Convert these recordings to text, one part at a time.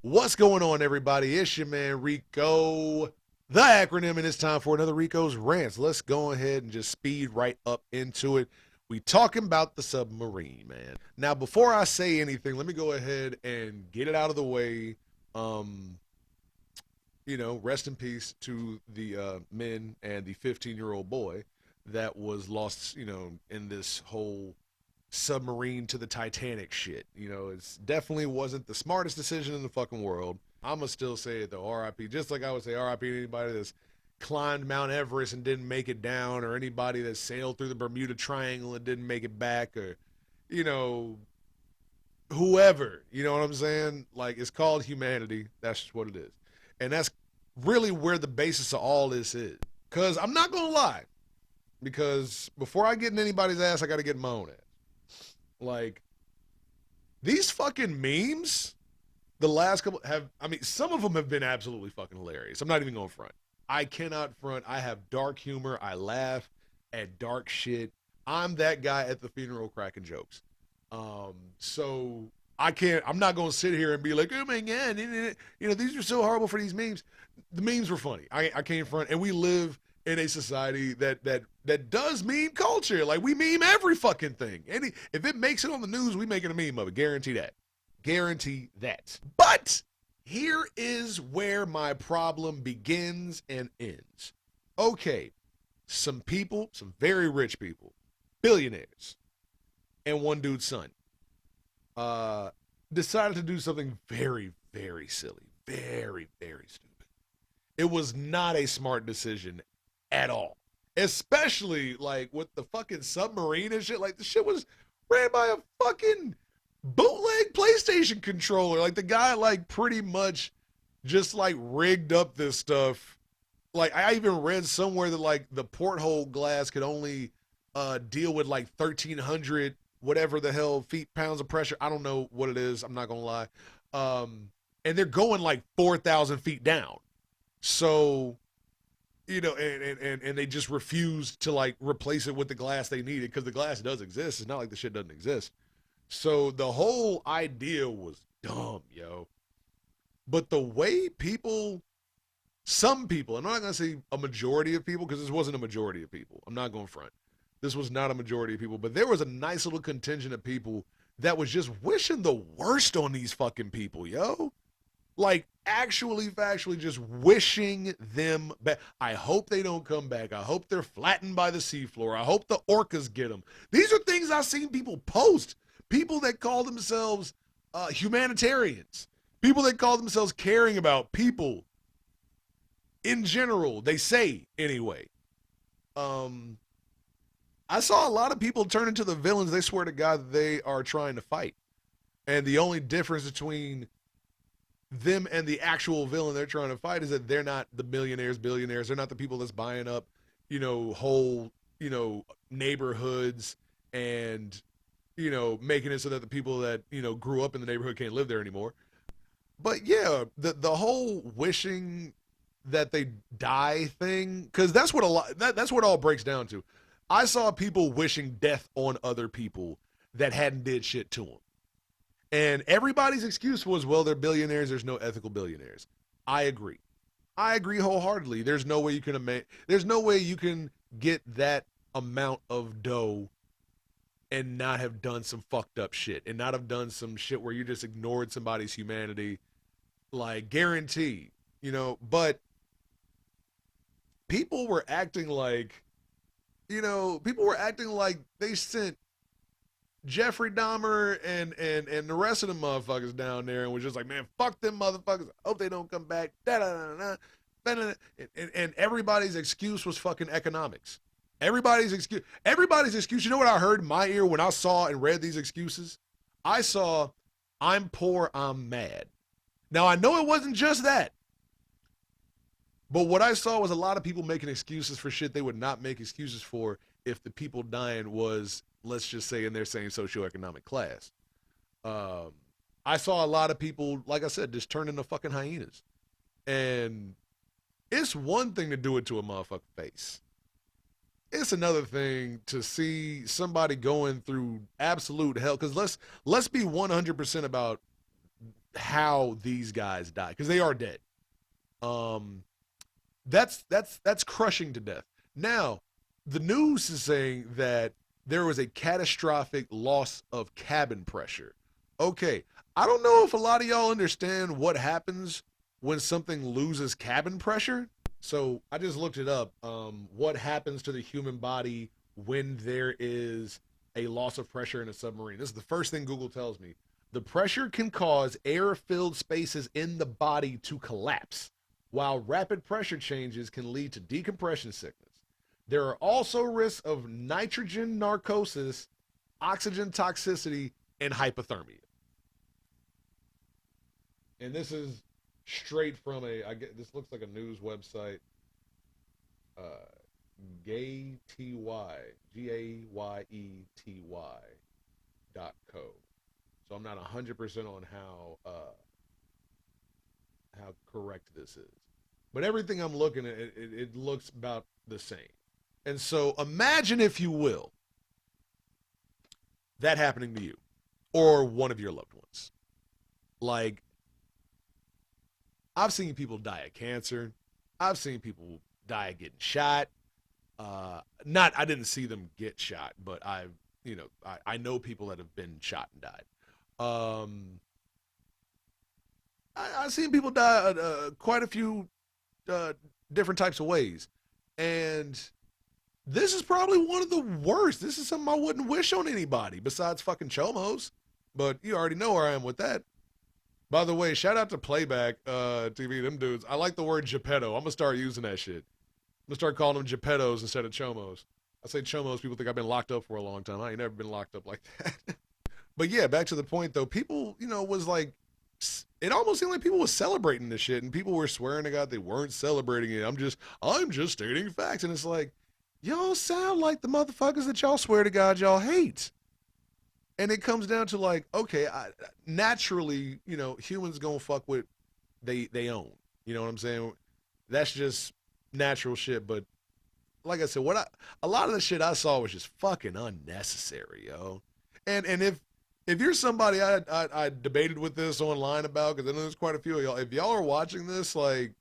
What's going on, everybody? It's your man Rico, the acronym, and it's time for another Rico's Rants. Let's go ahead and just speed right up into it. We talking about the submarine, man. Now, before I say anything, let me go ahead and get it out of the way. Um, rest in peace to the men and the 15-year-old boy that was lost, in this whole submarine to the Titanic shit. It's definitely wasn't the smartest decision in the fucking world. I'ma still say it though, R.I.P. Just like I would say R.I.P. to anybody that's climbed Mount Everest and didn't make it down, or anybody that sailed through the Bermuda Triangle and didn't make it back, or you know, whoever. You know what I'm saying? Like, it's called humanity. That's just what it is, and that's really where the basis of all this is. Cause I'm not gonna lie, because before I get in anybody's ass, I got to get in my own ass. Like, these fucking memes, the last couple some of them have been absolutely fucking hilarious. I'm not even going front. I cannot front. I have dark humor. I laugh at dark shit. I'm that guy at the funeral cracking jokes. So I'm not going to sit here and be like, oh my God, these are so horrible for these memes. The memes were funny. I can't front. And we live in a society that does meme culture. Like, we meme every fucking thing. If it makes it on the news, we making a meme of it. Guarantee that. Guarantee that. But here is where my problem begins and ends. Okay, some people, some very rich people, billionaires, and one dude's son, decided to do something very, very silly. Very, very stupid. It was not a smart decision at all. Especially, like, with the fucking submarine and shit. Like, the shit was ran by a fucking bootleg PlayStation controller. Like, the guy, like, pretty much just, like, rigged up this stuff. Like, I even read somewhere that, like, the porthole glass could only deal with, like, 1,300 whatever the hell pounds of pressure. I don't know what it is. I'm not gonna lie. And they're going, like, 4,000 feet down. So, and they just refused to, like, replace it with the glass they needed, because the glass does exist. It's not like the shit doesn't exist. So the whole idea was dumb, yo. But the way some people, I'm not going to say a majority of people, because this wasn't a majority of people. I'm not going front. This was not a majority of people, but there was a nice little contingent of people that was just wishing the worst on these fucking people, yo. Like, actually, factually, just wishing them back. I hope they don't come back. I hope they're flattened by the seafloor. I hope the orcas get them. These are things I've seen people post. People that call themselves humanitarians. People that call themselves caring about people in general. They say, anyway. I saw a lot of people turn into the villains. They swear to God that they are trying to fight. And the only difference between them and the actual villain they're trying to fight is that they're not the millionaires, billionaires. They're not the people that's buying up, whole, neighborhoods and, making it so that the people that, grew up in the neighborhood can't live there anymore. But yeah, the whole wishing that they die thing, because that's what that's what it all breaks down to. I saw people wishing death on other people that hadn't did shit to them. And everybody's excuse was, well, they're billionaires. There's no ethical billionaires. I agree. I agree wholeheartedly. There's no way you can get that amount of dough and not have done some fucked up shit, and not have done some shit where you just ignored somebody's humanity. Like, guaranteed, but people were acting like, they sent Jeffrey Dahmer and the rest of the motherfuckers down there and was just like, man, fuck them motherfuckers. I hope they don't come back. And everybody's excuse was fucking economics. Everybody's excuse. You know what I heard in my ear when I saw and read these excuses? I saw, I'm poor, I'm mad. Now, I know it wasn't just that. But what I saw was a lot of people making excuses for shit they would not make excuses for if the people dying was, let's just say, in their same socioeconomic class. I saw a lot of people, like I said, just turn into fucking hyenas. And it's one thing to do it to a motherfucking face. It's another thing to see somebody going through absolute hell. Because let's be 100% about how these guys die because they are dead. Um, that's crushing to death. Now, the news is saying that there was a catastrophic loss of cabin pressure. Okay, I don't know if a lot of y'all understand what happens when something loses cabin pressure. So I just looked it up. What happens to the human body when there is a loss of pressure in a submarine? This is the first thing Google tells me. The pressure can cause air-filled spaces in the body to collapse, while rapid pressure changes can lead to decompression sickness. There are also risks of nitrogen narcosis, oxygen toxicity, and hypothermia. And this is straight from this looks like a news website. Uh, GAYETY.co. So I'm not 100% on how correct this is, but everything I'm looking at, it looks about the same. And so imagine, if you will, that happening to you or one of your loved ones. Like, I've seen people die of cancer. I've seen people die of getting shot. I didn't see them get shot, but I know people that have been shot and died. I've seen people die quite a few different types of ways. And this is probably one of the worst. This is something I wouldn't wish on anybody besides fucking chomos. But you already know where I am with that. By the way, shout out to Playback TV, them dudes. I like the word Geppetto. I'm going to start using that shit. I'm going to start calling them Geppettos instead of chomos. I say chomos, people think I've been locked up for a long time. I ain't never been locked up like that. But yeah, back to the point though. People, was like, it almost seemed like people was celebrating this shit, and people were swearing to God they weren't celebrating it. I'm just stating facts. And it's like, y'all sound like the motherfuckers that y'all swear to God y'all hate. And it comes down to like, okay, naturally, humans gonna fuck with they own. You know what I'm saying? That's just natural shit. But like I said, a lot of the shit I saw was just fucking unnecessary, yo. And if you're somebody I debated with this online about, because I know there's quite a few of y'all. If y'all are watching this, like,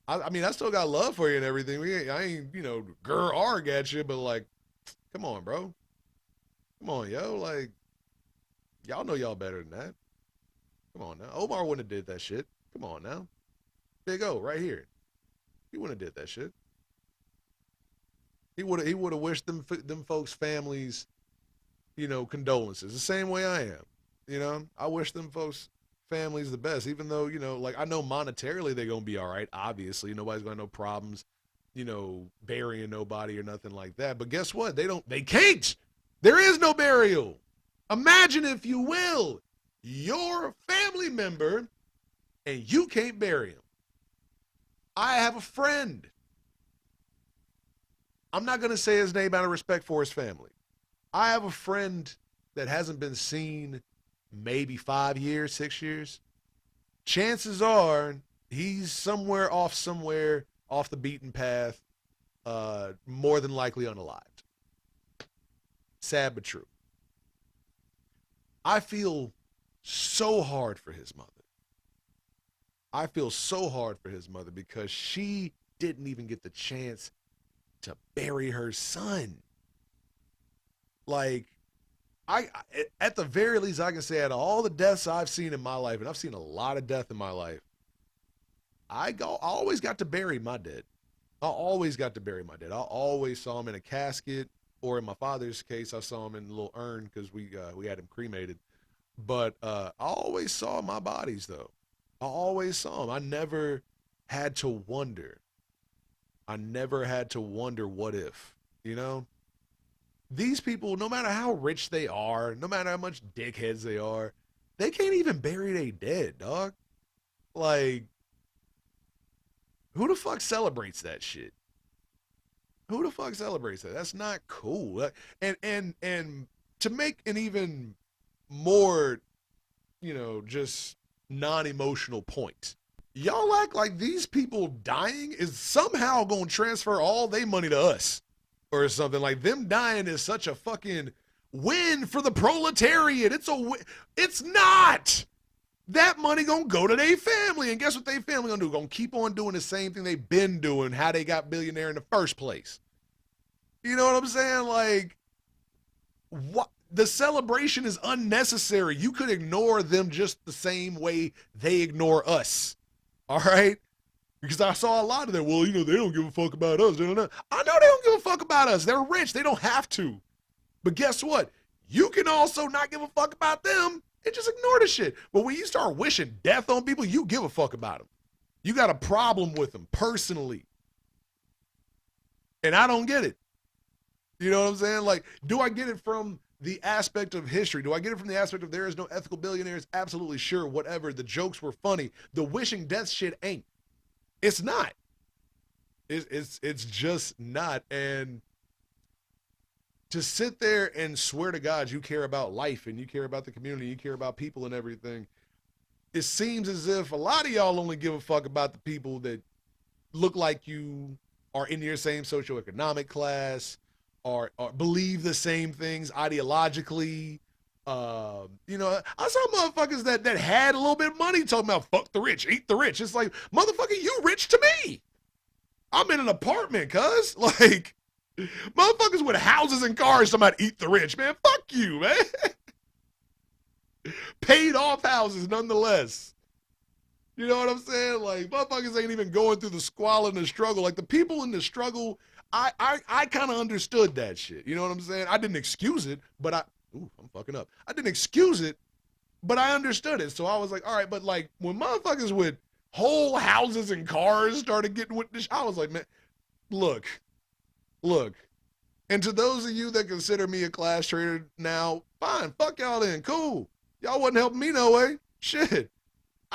I mean, I still got love for you and everything. I ain't grr arg at you, but like, come on, bro. Come on, yo. Like, y'all know y'all better than that. Come on now. Omar wouldn't have did that shit. Come on now. Big O right here. He wouldn't have did that shit. He would have wished them folks' families, condolences. The same way I am. I wish them folks' families the best, even though, like, I know monetarily they're gonna be all right. Obviously, nobody's gonna have no problems, burying nobody or nothing like that. But guess what? They can't. There is no burial. Imagine, if you will, your family member and you can't bury him. I have a friend. I'm not going to say his name out of respect for his family. I have a friend that hasn't been seen maybe 5 years, 6 years. Chances are he's somewhere off the beaten path, more than likely unalived. Sad but true. I feel so hard for his mother. I feel so hard for his mother because she didn't even get the chance to bury her son. Like, I at the very least, I can say, out of all the deaths I've seen in my life, and I've seen a lot of death in my life, I always got to bury my dead. I always got to bury my dead. I always saw him in a casket, or in my father's case, I saw him in a little urn because we had him cremated. But I always saw my bodies, though. I always saw them. I never had to wonder. What if, These people, no matter how rich they are, no matter how much dickheads they are, they can't even bury their dead, dog. Like, who the fuck celebrates that shit? Who the fuck celebrates that? That's not cool. And to make an even more, just non-emotional point, y'all act like these people dying is somehow going to transfer all their money to us or something. Like, them dying is such a fucking win for the proletariat. It's a win. It's not. That money gonna go to their family. And guess what they family gonna do? Gonna keep on doing the same thing they've been doing, how they got billionaire in the first place. You know what I'm saying? Like, what? The celebration is unnecessary. You could ignore them just the same way they ignore us. All right? Because I saw a lot of them. Well, they don't give a fuck about us. I know they don't give a fuck about us. They're rich. They don't have to. But guess what? You can also not give a fuck about them and just ignore the shit. But when you start wishing death on people, you give a fuck about them. You got a problem with them personally. And I don't get it. You know what I'm saying? Like, do I get it from the aspect of history? Do I get it from the aspect of there is no ethical billionaires? Absolutely, sure, whatever. The jokes were funny. The wishing death shit ain't. It's not. It's just not. And to sit there and swear to God you care about life and you care about the community, you care about people and everything, it seems as if a lot of y'all only give a fuck about the people that look like you, are in your same socioeconomic class, or believe the same things ideologically. I saw motherfuckers that had a little bit of money talking about fuck the rich, eat the rich. It's like, motherfucker, you rich to me. I'm in an apartment, cuz. Like, motherfuckers with houses and cars talking about eat the rich, man. Fuck you, man. Paid off houses nonetheless. You know what I'm saying? Like, motherfuckers ain't even going through the squalor and the struggle. Like, the people in the struggle, I kind of understood that shit. You know what I'm saying? I didn't excuse it, but I'm fucking up. I didn't excuse it, but I understood it. So I was like, all right, but like, when motherfuckers with whole houses and cars started getting with this, I was like, man, look. And to those of you that consider me a class trader now, fine, fuck y'all then, cool. Y'all wasn't helping me no way. Shit.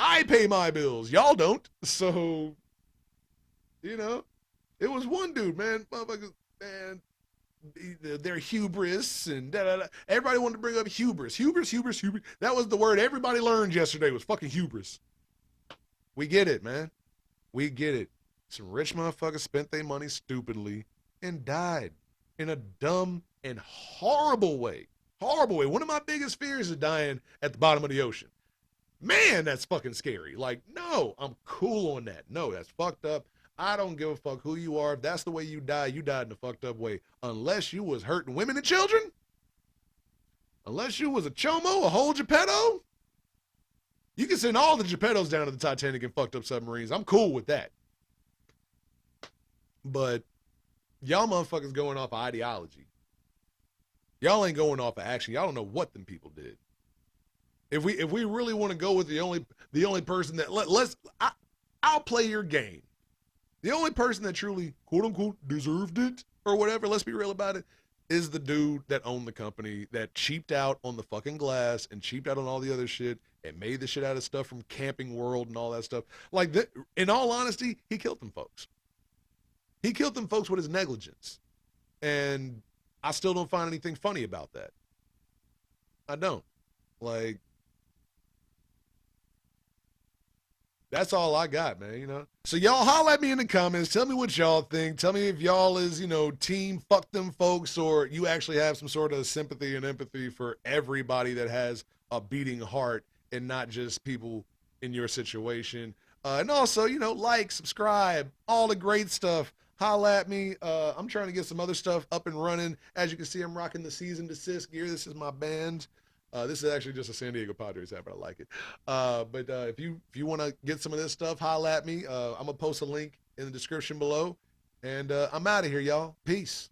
I pay my bills. Y'all don't. So, it was one dude, man. Motherfuckers, man, their hubris and da-da-da. Everybody wanted to bring up hubris. Hubris. That was the word everybody learned yesterday, was fucking hubris. We get it, man. We get it. Some rich motherfuckers spent their money stupidly and died in a dumb and horrible way. Horrible way. One of my biggest fears is dying at the bottom of the ocean. Man, that's fucking scary. Like, no, I'm cool on that. No, that's fucked up. I don't give a fuck who you are. If that's the way you died in a fucked up way. Unless you was hurting women and children. Unless you was a chomo, a whole Geppetto. You can send all the Geppettos down to the Titanic and fucked up submarines. I'm cool with that. But y'all motherfuckers going off of ideology. Y'all ain't going off of action. Y'all don't know what them people did. If we really want to go with the only person that I'll play your game. The only person that truly, quote unquote, deserved it or whatever, let's be real about it, is the dude that owned the company that cheaped out on the fucking glass and cheaped out on all the other shit and made the shit out of stuff from Camping World and all that stuff. Like, in all honesty, he killed them folks. He killed them folks with his negligence. And I still don't find anything funny about that. I don't. Like, that's all I got, man, So y'all holler at me in the comments. Tell me what y'all think. Tell me if y'all is, team fuck them folks, or you actually have some sort of sympathy and empathy for everybody that has a beating heart and not just people in your situation. And also, like, subscribe, all the great stuff. Holla at me. I'm trying to get some other stuff up and running. As you can see, I'm rocking the Season Desist gear. This is my band. This is actually just a San Diego Padres hat, but I like it. But if you want to get some of this stuff, holla at me. I'm going to post a link in the description below. And I'm out of here, y'all. Peace.